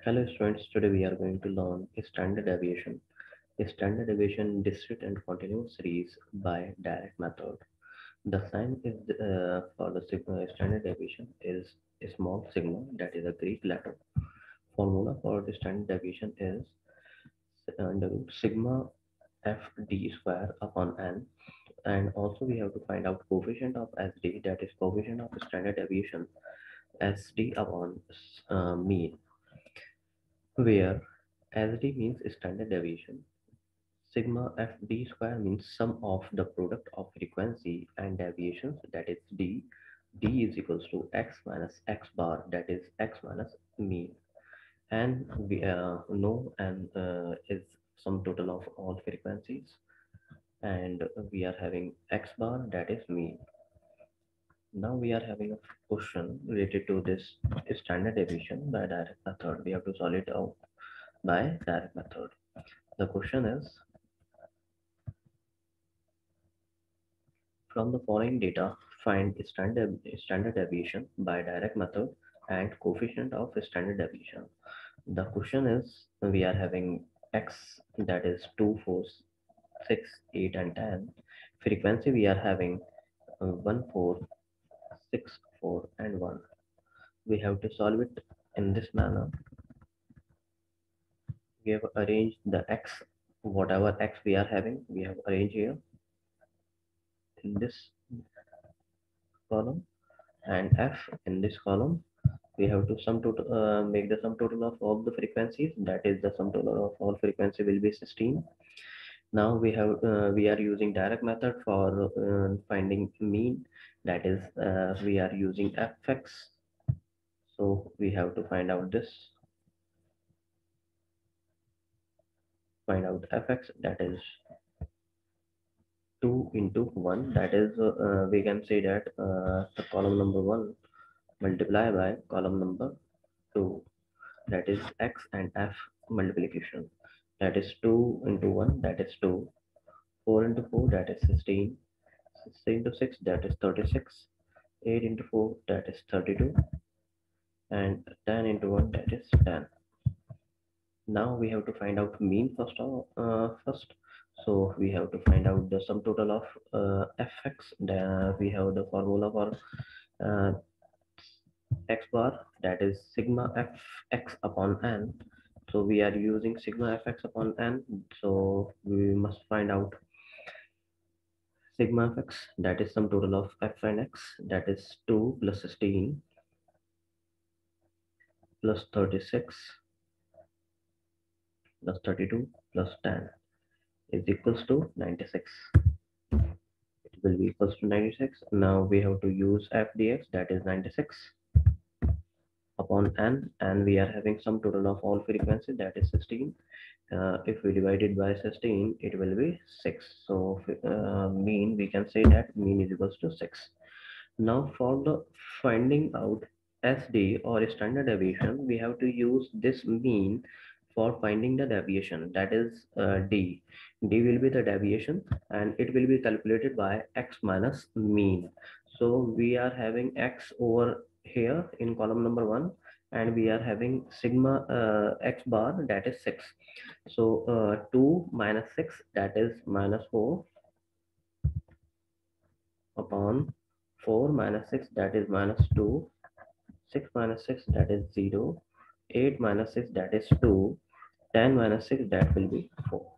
Hello students, today we are going to learn standard deviation. Standard deviation discrete and continuous series by direct method. The sign is for the standard deviation is a small sigma, that is a Greek letter. Formula for the standard deviation is under root sigma f d square upon n, and also we have to find out coefficient of SD, that is coefficient of standard deviation, SD upon mean, where SD means standard deviation. Sigma f d square means sum of the product of frequency and deviations, that is d. D is equals to x minus x bar, that is x minus mean. And we know and is sum total of all frequencies, and we are having x bar, that is mean. Now we are having a question related to this standard deviation by direct method. We have to solve it out by direct method. The question is, from the following data, find standard deviation by direct method and coefficient of standard deviation. The question is, we are having x, that is 2, 4, 6, 8, and 10. Frequency we are having 1, 4, 6, 4, and 1. We have to solve it in this manner. We have arranged the x, whatever x we are having, we have arranged here in this column, and f in this column. We have to make the sum total of all the frequencies, that is the sum total of all frequency will be 16. Now we are using direct method for finding mean, that is we are using fx. So we have to find out fx, that is 2 into 1, that is we can say that the column number 1 multiply by column number 2, that is x and f multiplication, that is 2 into 1, that is 2, 4 into 4, that is 16, 16 into 6, that is 36, 8 into 4, that is 32, and 10 into 1, that is 10. Now we have to find out mean first. So we have to find out the sum total of fx. We have the formula for uh, x bar, that is sigma fx upon n. So we are using sigma fx upon n. So we must find out sigma fx, that is sum total of f and x, that is 2 plus 16 plus 36 plus 32 plus 10 is equals to 96. It will be equals to 96. Now we have to use f dx, that is 96 upon n, and we are having sum total of all frequency, that is 16. If we divide it by 16, it will be 6. So mean, we can say that mean is equals to 6. Now for the finding out SD or standard deviation, we have to use this mean for finding the deviation, that is D. D will be the deviation and it will be calculated by x minus mean. So we are having x over here in column number 1, and we are having sigma x bar, that is 6. So 2 minus 6, that is minus 4, upon 4 minus 6, that is minus 2, 6 minus 6, that is 0, 8 minus 6, that is 2, 10 minus 6, that will be 4.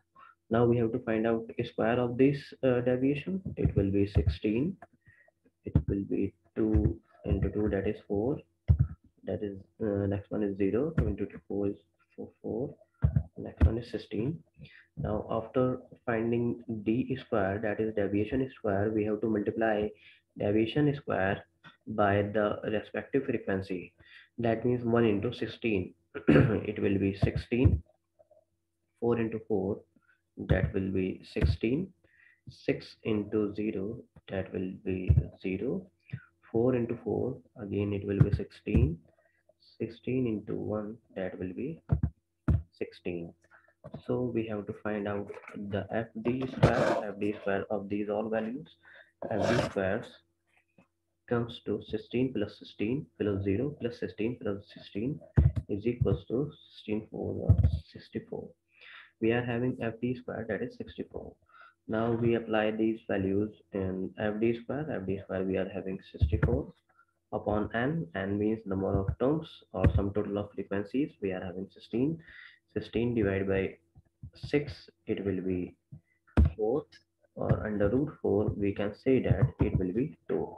Now we have to find out the square of this deviation. It will be 16. It will be 2 into 2, that is 4. That is next one is 0. 2 into 2, 4 is 4. Next one is 16. Now after finding d square, that is deviation square, we have to multiply deviation square by the respective frequency. That means 1 into 16. It will be 16. 4 into 4, that will be 16. 6 into 0, that will be 0. 4 into 4, again it will be 16. 16 into 1, that will be 16. So we have to find out the fd square of these all values. Fd squares comes to 16 plus 16 plus 0 plus 16 plus 16 is equals to 16 4 64. We are having fd square, that is 64. Now we apply these values in fd square we are having 64 upon n means number of terms or sum total of frequencies. We are having 16. 16 divided by 6, it will be 4, or under root 4 we can say that it will be 2.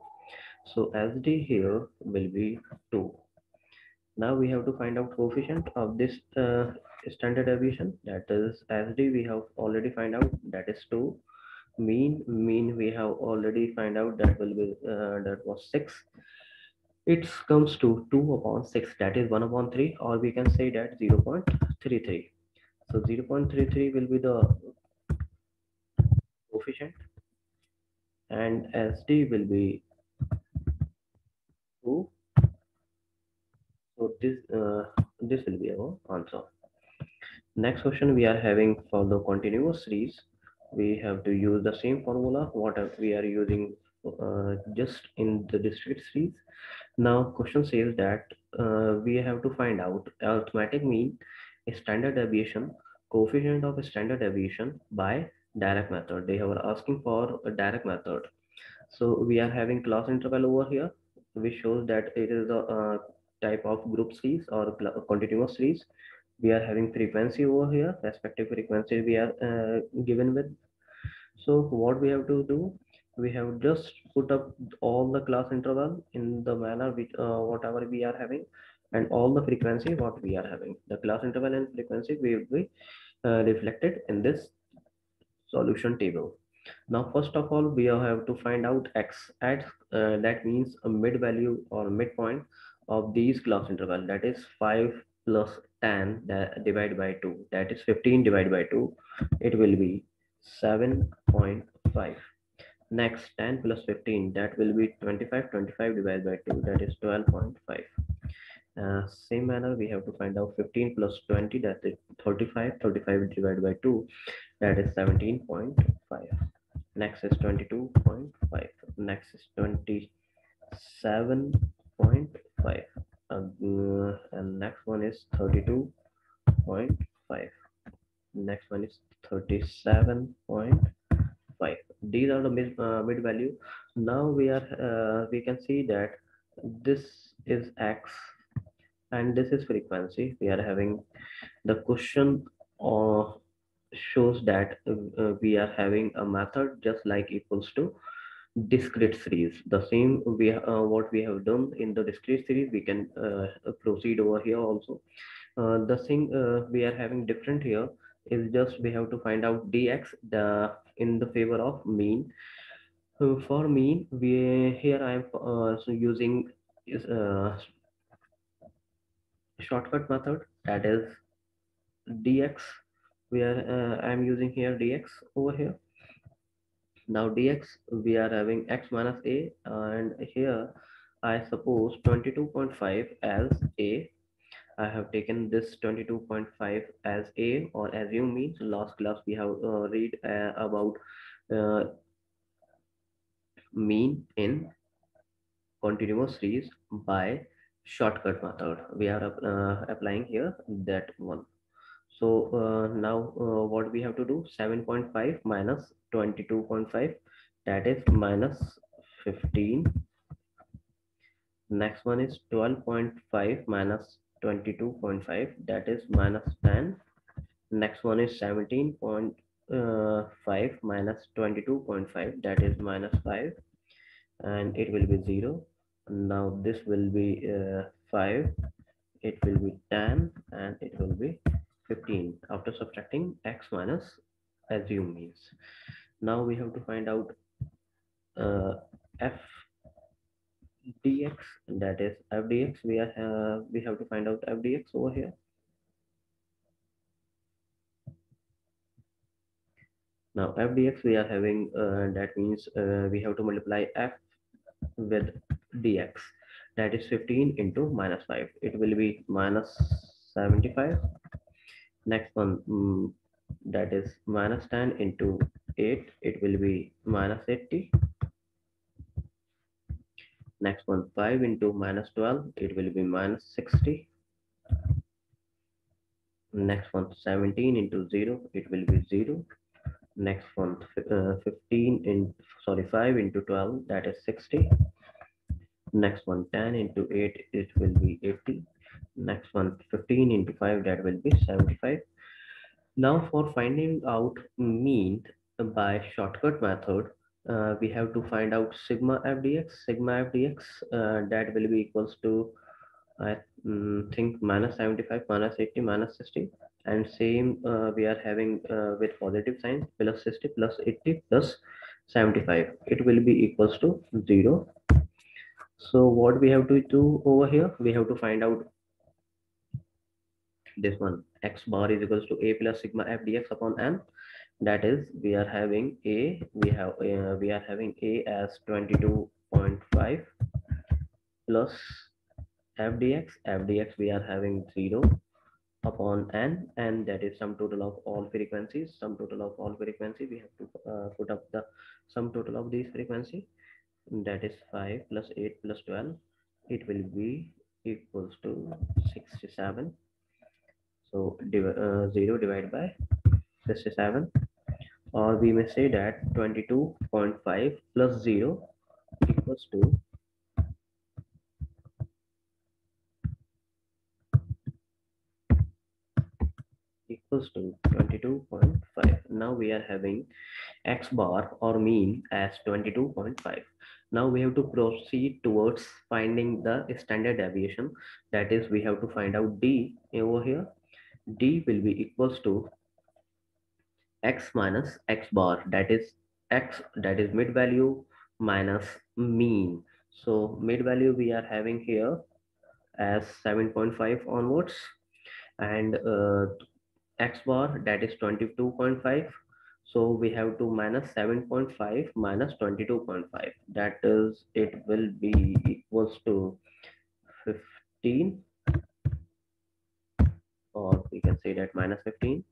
So sd here will be 2. Now we have to find out coefficient of this standard deviation, that is sd we have already find out, that is 2. Mean we have already find out, that will be that was 6. It comes to 2 upon 6, that is 1 upon 3, or we can say that 0.33. So 0.33 will be the coefficient, and sd will be 2. So this will be our answer. Next question we are having for the continuous series. We have to use the same formula what we are using just in the discrete series. Now question says that we have to find out arithmetic mean, standard deviation, coefficient of standard deviation by direct method. They are asking for a direct method. So we are having class interval over here, which shows that it is a type of group series or continuous series. We are having frequency over here, respective frequency we are given with. So what we have to do, we have just put up all the class interval in the manner which whatever we are having, and all the frequency what we are having. The class interval and frequency will be reflected in this solution table. Now, first of all, we have to find out x. At that means a mid value or midpoint of these class interval. That is 5 plus 10 that divided by 2. That is 15 divided by 2. It will be 7.5. Next, 10 plus 15. That will be 25. 25 divided by 2. That is 12.5. Same manner, we have to find out 15 plus 20. That is 35. 35 divided by 2. That is 17.5. Next is 22.5. Next is 27.5. And next one is 32.5. Next one is 37.5. These are the mid value. Now we can see that this is x and this is frequency. We are having the question uh, shows that we are having a method just like equals to discrete series. The same we what we have done in the discrete series, we can proceed over here also. The thing we are having different here is just we have to find out dx the in the favor of mean. For mean, we here I am so using is shortcut method, that is dx. We are I am using here dx over here. Now dx we are having x minus a, and here I suppose 22.5 as a. I have taken this 22.5 as a, or assume means last class we have read about uh, mean in continuous series by shortcut method. We are applying here that one. So now what we have to do, 7.5 minus 22.5, that is minus 15. Next one is 12.5 minus 22.5, that is minus 10. Next one is 17.5 minus 22.5, that is minus 5, and it will be 0. Now this will be 5, it will be 10, and it will be 15 after subtracting x minus assume means. Now we have to find out uh, f dx, that is f dx. We have to find out f dx over here. Now f dx we are having that means we have to multiply f with dx, that is 15 into minus 5, it will be minus 75. Next one, that is minus 10 into 8, it will be minus 80. Next one, 5 into minus 12, it will be minus 60. Next one, 17 into 0, it will be 0. Next one, 15 in, sorry, 5 into 12, that is 60. Next one, 10 into 8, it will be 80. Next one, 15 into 5, that will be 75. Now for finding out mean by shortcut method, we have to find out sigma fdx. Sigma fdx, that will be equals to, I think, minus 75, minus 80, minus 60. And same we are having with positive sign, plus 60, plus 80, plus 75. It will be equals to 0. So what we have to do over here, we have to find out this one, x bar is equals to a plus sigma f dx upon n. That is, we are having a, we are having a as 22.5 plus f dx we are having 0 upon n, and that is sum total of all frequencies. Sum total of all frequency, we have to put up the sum total of these frequency. That is 5 plus 8 plus 12, it will be equals to 67. So 0 divided by 67, or we may say that 22.5 plus 0 equals to equals to 22.5. Now we are having x bar or mean as 22.5. Now we have to proceed towards finding the standard deviation. That is, we have to find out d over here. D will be equals to x minus x bar, that is x, that is mid value minus mean. So mid value we are having here as 7.5 onwards, and x bar, that is 22.5. So we have to minus 7.5 minus 22.5, that is, it will be equals to 15, or we can say that minus 15.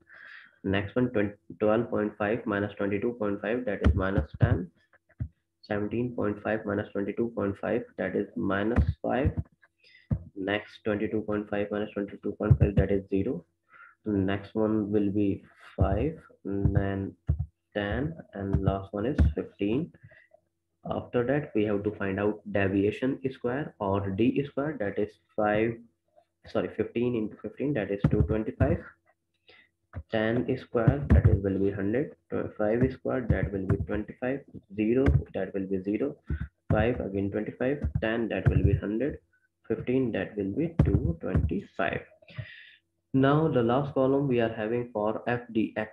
Next one, 12.5 minus 22.5, that is minus 10. 17.5 minus 22.5, that is minus 5. Next, 22.5 minus 22.5, that is 0. Next one will be 5, and then 10, and last one is 15. After that, we have to find out deviation square or d square, that is 5, sorry, 15 into 15, that is 225. 10 square, that is will be 100. 5 square, that will be 25. 0, that will be 0. 5 again 25. 10, that will be 100. 15, that will be 225. Now the last column we are having for fdx,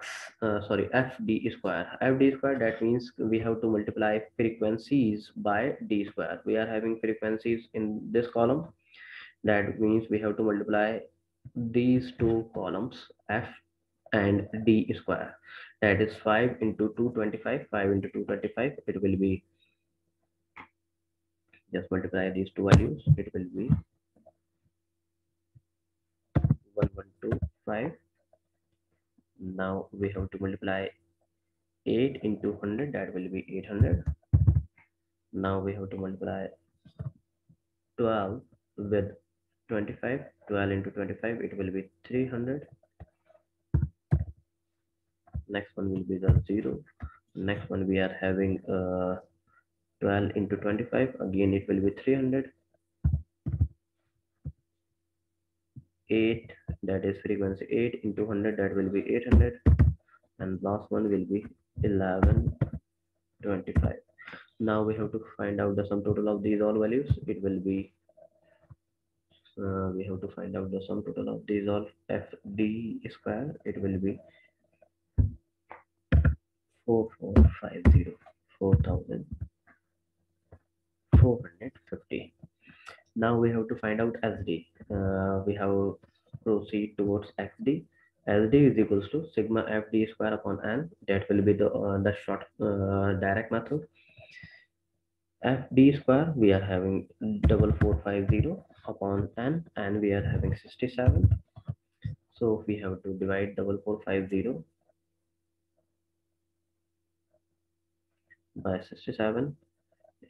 sorry, fd square. Fd square, that means we have to multiply frequencies by d square. We are having frequencies in this column. That means we have to multiply these two columns, f and d square. That is 5 into 225. 5 into 225, it will be, just multiply these two values, it will be 1125. Now we have to multiply 8 into 100, that will be 800. Now we have to multiply 12 with 25. 12 into 25, it will be 300. Next one will be the 0. Next one we are having 12 into 25, again it will be 300. 8, that is frequency, 8 into 100, that will be 800. And last one will be 1125. Now we have to find out the sum total of these all values. It will be, we have to find out the sum total of these all fd square. It will be 4450, 4450. Now we have to find out SD. We have proceed towards XD. SD is equals to sigma FD square upon N. That will be the short direct method. FD square, we are having 4450 upon N, and we are having 67. So we have to divide 4450 by 67.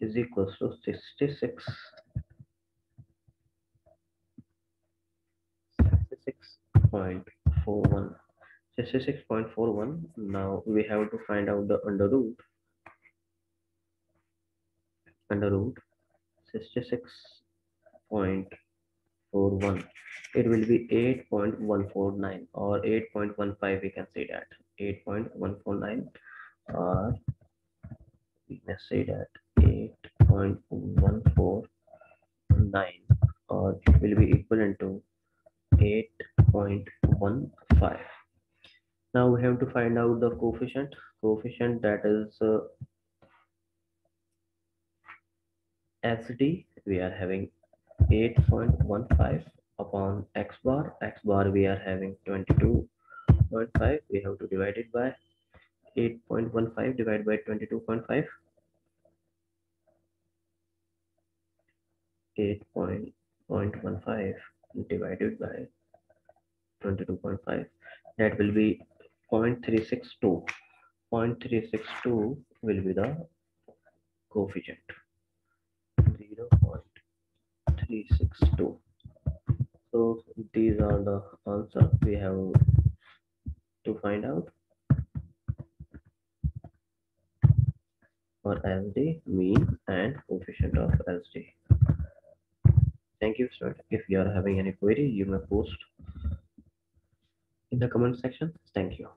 is equals to 66.41. 66.41. Now we have to find out the under root 66.41. It will be 8.149 or 8.15. We can say that 8.149, or we can say that 8.149, or it will be equivalent to 8.15. Now we have to find out the coefficient that is SD. We are having 8.15 upon x bar we are having 22.5. We have to divide it by 8.15 divided by 22.5. 8.15 divided by 22.5, that will be 0.362. 0.362 will be the coefficient. 0.362. So these are the answers we have to find out for SD, mean and coefficient of SD. Thank you, sir. If you are having any query, you may post in the comment section. Thank you.